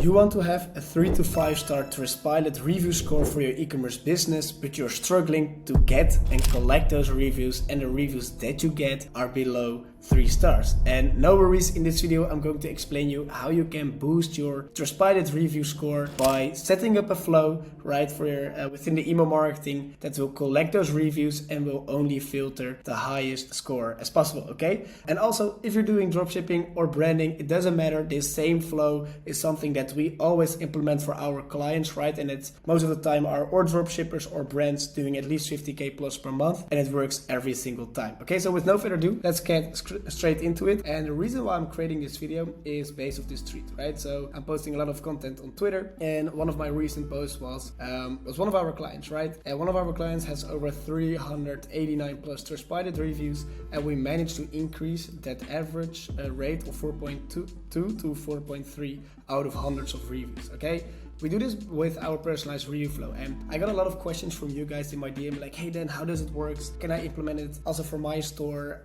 You want to have a 3 to 5 star Trustpilot review score for your e-commerce business, but you're struggling to get and collect those reviews, and the reviews that you get are below 3 stars. And no worries, in this video I'm going to explain you how you can boost your Trustpilot review score by setting up a flow, right, for your within the email marketing that will collect those reviews and will only filter the highest score as possible, okay? And also, if you're doing dropshipping or branding, it doesn't matter. This same flow is something that we always implement for our clients, right? And it's most of the time are or dropshippers or brands doing at least 50k plus per month, and it works every single time. Okay, so with no further ado, let's get straight into it. And the reason why I'm creating this video is based off this tweet, right? So I'm posting a lot of content on Twitter, and one of my recent posts was one of our clients, right? And one of our clients has over 389 plus Trustpilot reviews, and we managed to increase that average rate of 4.2 to 4.3 out of hundreds of reviews, okay? We do this with our personalized review flow, and I got a lot of questions from you guys in my DM like, hey Dan, how does it work? Can I implement it also for my store?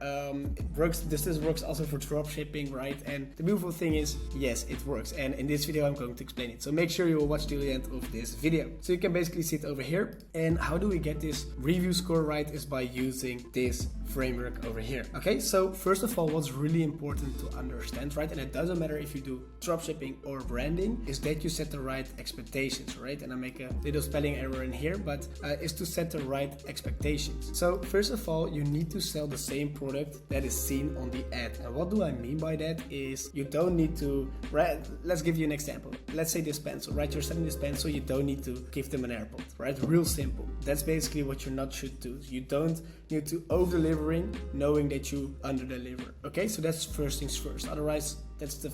This works also for dropshipping, right? And the beautiful thing is, yes, it works. And in this video, I'm going to explain it. So make sure you will watch till the end of this video. So you can basically see it over here. And how do we get this review score right is by using this framework over here. Okay, so first of all, what's really important to understand, right? And it doesn't matter if you do dropshipping or branding, is that you set the right expectations, right? And I make a little spelling error in here, but is to set the right expectations. So first of all, you need to sell the same product that is seen on the ad. And what do I mean by that is you don't need to, right? Let's give you an example. Let's say this pencil, right? You're selling this pencil, you don't need to give them an AirPod, right? Real simple. That's basically what you not should do. You don't need to over-delivering knowing that you under-deliver. Okay, so that's first things first. Otherwise, that's the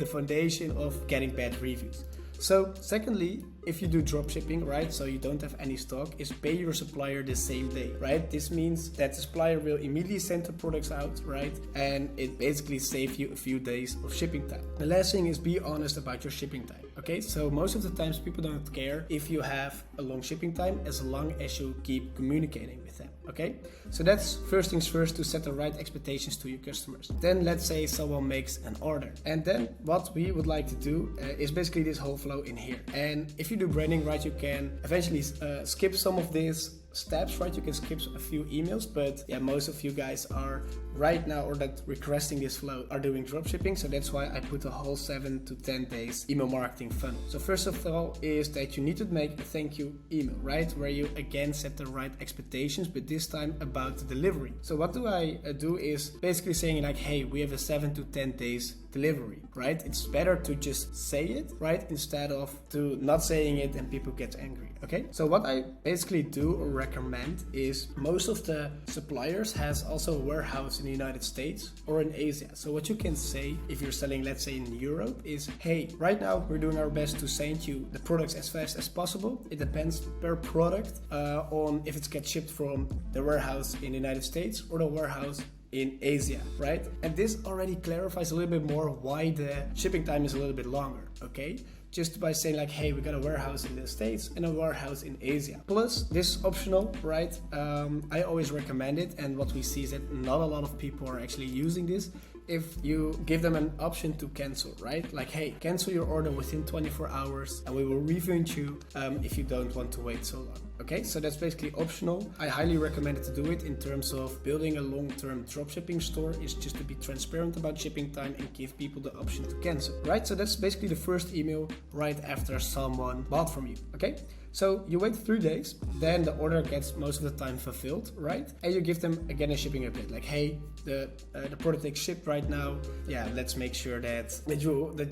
foundation of getting bad reviews. So secondly, if you do dropshipping, right, so you don't have any stock, is pay your supplier the same day, right? This means that the supplier will immediately send the products out, right? And it basically saves you a few days of shipping time. The last thing is be honest about your shipping time, okay? So most of the times people don't care if you have a long shipping time as long as you keep communicating with them, okay? So that's first things first, to set the right expectations to your customers. Then let's say someone makes an order. And then what we would like to do is basically this whole flow in here. And if you do branding, right, you can eventually skip some of these steps, right? You can skip a few emails, but yeah, most of you guys are right now, or that requesting this flow, are doing dropshipping. So that's why I put a whole 7 to 10 days email marketing funnel. So first of all is that you need to make a thank you email, right? Where you again set the right expectations, but this time about the delivery. So what do I do is basically saying like, hey, we have a 7 to 10 days delivery, right? It's better to just say it, right? Instead of to not saying it and people get angry, okay? So what I basically do or recommend is most of the suppliers has also a warehouse in the United States or in Asia. So what you can say if you're selling, let's say in Europe, is, hey, right now we're doing our best to send you the products as fast as possible. It depends per product on if it gets shipped from the warehouse in the United States or the warehouse in Asia, right? And this already clarifies a little bit more why the shipping time is a little bit longer, okay? Just by saying like, hey, we got a warehouse in the States and a warehouse in Asia. Plus, this is optional, right? I always recommend it, and what we see is that not a lot of people are actually using this. If you give them an option to cancel, right? Like, hey, cancel your order within 24 hours and we will refund you if you don't want to wait so long. Okay, so that's basically optional. I highly recommend it to do it in terms of building a long-term dropshipping store, is just to be transparent about shipping time and give people the option to cancel, right? So that's basically the first email right after someone bought from you, okay? So you wait 3 days, then the order gets most of the time fulfilled, right? And you give them again a shipping update, like, hey, the product is shipped right now. Yeah, let's make sure that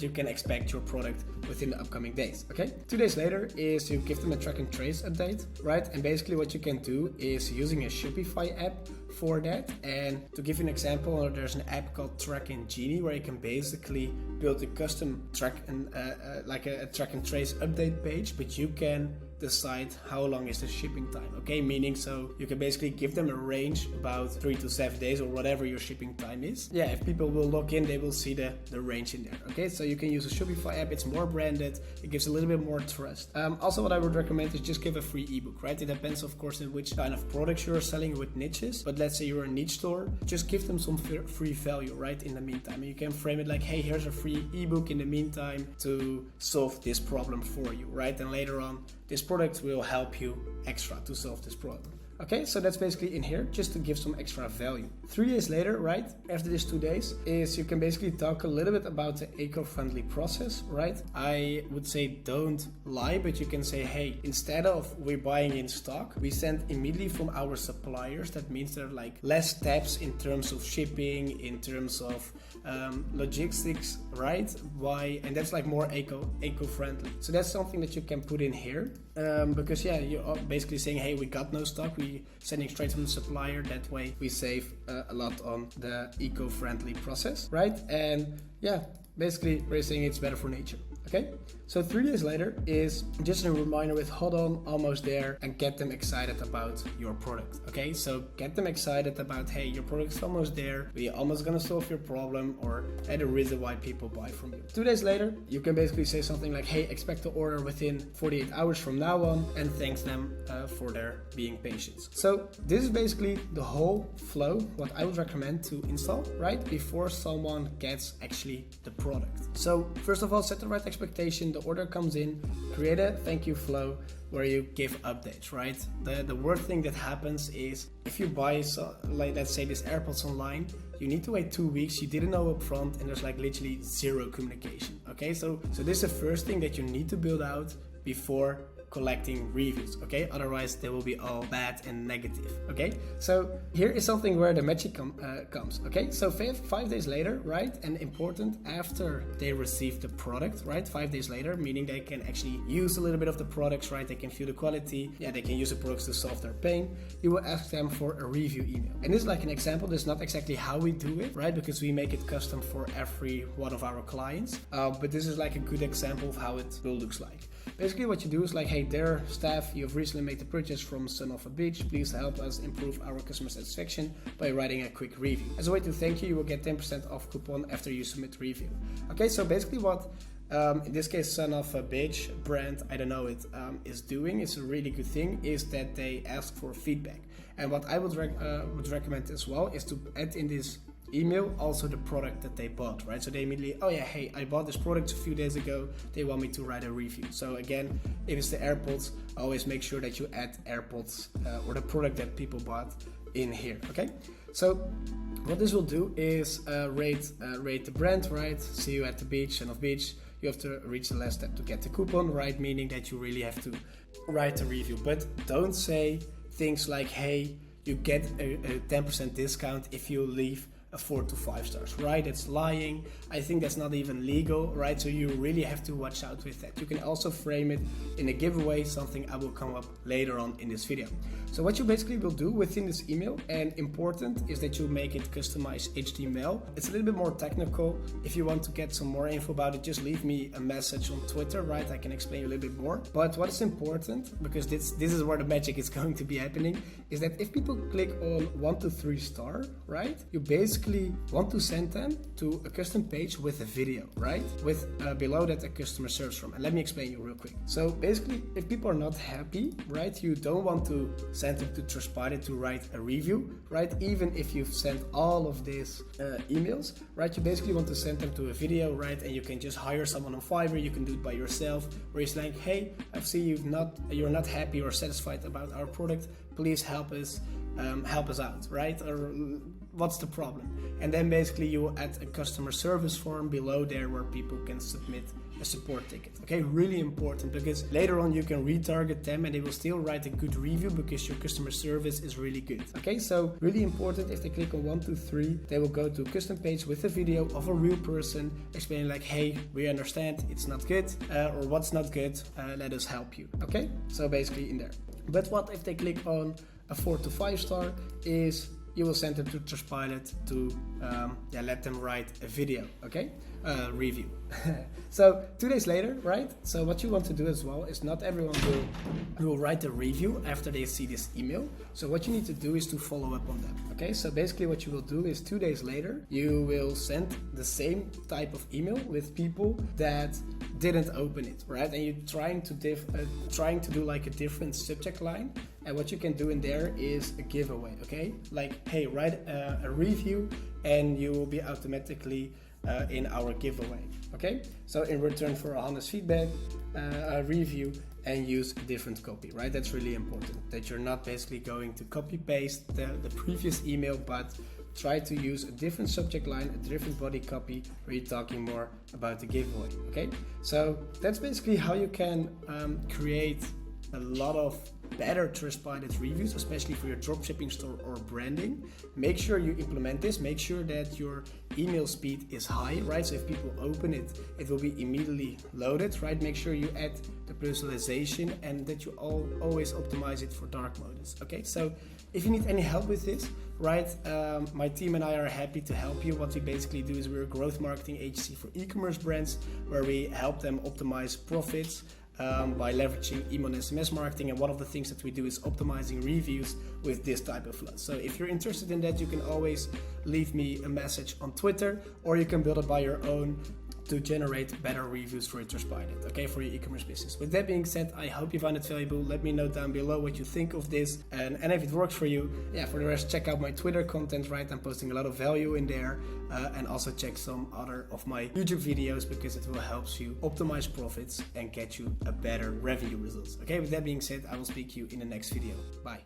you can expect your product within the upcoming days, okay? 2 days later is you give them a track and trace update, right? And basically what you can do is using a Shopify app for that. And to give you an example, there's an app called Track and Genie where you can basically build a custom track and like a track and trace update page, but you can decide how long is the shipping time, okay? Meaning, so you can basically give them a range about 3 to 7 days or whatever your shipping time is. Yeah, if people will log in, they will see the range in there, okay? So you can use a Shopify app, it's more branded, it gives a little bit more trust. Also, what I would recommend is just give a free ebook, right? It depends, of course, in which kind of products you're selling with niches, but let's say you're a niche store, just give them some free value, right, in the meantime. And you can frame it like, hey, here's a free ebook in the meantime to solve this problem for you, right? And later on, this product will help you extra to solve this problem. Okay, so that's basically in here, just to give some extra value. 3 days later, right, after these 2 days, is you can basically talk a little bit about the eco-friendly process, right? I would say don't lie, but you can say, hey, instead of we're buying in stock, we send immediately from our suppliers. That means there are like less steps in terms of shipping, in terms of logistics, right? Why? And that's like more eco-friendly. So that's something that you can put in here, because yeah, you're basically saying, hey, we got no stock, we sending straight from the supplier. That way we save a lot on the eco-friendly process, right? And yeah, basically we're saying it's better for nature. Okay, so 3 days later is just a reminder with hold on, almost there, and get them excited about your product. Okay, so get them excited about, hey, your product's almost there, we're almost gonna solve your problem, or hey, the reason why people buy from you. 2 days later, you can basically say something like, hey, expect to order within 48 hours from now on, and thanks them for their being patient. So this is basically the whole flow, what I would recommend to install, right, before someone gets actually the product. So first of all, set the right expectation. The order comes in, create a thank you flow where you give updates, right? The worst thing that happens is if you buy, like let's say this AirPods online, you need to wait 2 weeks, you didn't know up front, and there's like literally zero communication. Okay, so this is the first thing that you need to build out before collecting reviews, okay? Otherwise they will be all bad and negative, okay? So here is something where the magic comes, okay? So 5 days later, right? And important, after they receive the product, right? 5 days later, meaning they can actually use a little bit of the products, right? They can feel the quality, yeah, they can use the products to solve their pain. You will ask them for a review email. And this is like an example. This is not exactly how we do it, right? Because we make it custom for every one of our clients. But this is like a good example of how it will look like. Basically what you do is like, hey, dear staff, you've recently made the purchase from Son of a Beach. Please help us improve our customer satisfaction by writing a quick review. As a way to thank you, you will get 10% off coupon after you submit review. Okay, so basically what in this case Son of a Beach brand, I don't know it, is doing, it's a really good thing, is that they ask for feedback. And what I would recommend as well is to add in this email also the product that they bought, right? So they immediately, oh yeah, hey, I bought this product a few days ago, they want me to write a review. So again, if it's the AirPods, always make sure that you add AirPods or the product that people bought in here, okay? So what this will do is rate the brand, right? See you at the beach, Son of Beach. You have to reach the last step to get the coupon, right? Meaning that you really have to write a review. But don't say things like, hey, you get a 10% discount if you leave a 4 to 5 stars, right? It's lying. I think that's not even legal, right? So you really have to watch out with that. You can also frame it in a giveaway, something I will come up later on in this video. So what you basically will do within this email, and important, is that you make it customized HTML. It's a little bit more technical. If you want to get some more info about it, just leave me a message on Twitter, right? I can explain a little bit more. But what is important, because this is where the magic is going to be happening, is that if people click on 1 to 3 star, right? You basically want to send them to a custom page with a video, right? With below that a customer service form. And let me explain you real quick. So basically, if people are not happy, right, you don't want to send them to Trustpilot to write a review, right? Even if you've sent all of these emails, right? You basically want to send them to a video, right? And you can just hire someone on Fiverr. You can do it by yourself, where it's like, hey, I've seen you're not happy or satisfied about our product. Please help us out, right? Or what's the problem? And then basically you will add a customer service form below there where people can submit a support ticket. Okay, really important, because later on you can retarget them and they will still write a good review because your customer service is really good. Okay, so really important, if they click on 1, 2, 3, they will go to a custom page with a video of a real person explaining like, hey, we understand it's not good, or what's not good, let us help you. Okay, so basically in there. But what if they click on a 4 to 5 star, is you will send them to Trustpilot to let them write a video, okay? Review. So 2 days later, right? So what you want to do as well is not everyone will write a review after they see this email. So what you need to do is to follow up on them, okay? So basically what you will do is 2 days later, you will send the same type of email with people that didn't open it, right? And you're trying to do like a different subject line, And what you can do in there is a giveaway, okay? Like, hey, write a review and you will be automatically in our giveaway, okay? So in return for a honest feedback, a review, and use different copy, right? That's really important, that you're not basically going to copy paste the previous email, but try to use a different subject line, a different body copy, where you're talking more about the giveaway, okay? So that's basically how you can create a lot of better Trustpilot reviews, especially for your dropshipping store or branding. Make sure you implement this. Make sure that your email speed is high, right? So if people open it, it will be immediately loaded, right? Make sure you add the personalization and that you always optimize it for dark modes, okay? So if you need any help with this, right, my team and I are happy to help you. What we basically do is we're a growth marketing agency for e-commerce brands, where we help them optimize profits by leveraging email and SMS marketing, and one of the things that we do is optimizing reviews with this type of flow. So if you're interested in that, you can always leave me a message on Twitter, or you can build it by your own to generate better reviews for your Trustpilot, okay, for your e-commerce business. With that being said, I hope you found it valuable. Let me know down below what you think of this, and if it works for you. Yeah, for the rest, check out my Twitter content, right? I'm posting a lot of value in there, and also check some other of my YouTube videos, because it will help you optimize profits and get you a better revenue results. Okay, with that being said, I will speak to you in the next video. Bye.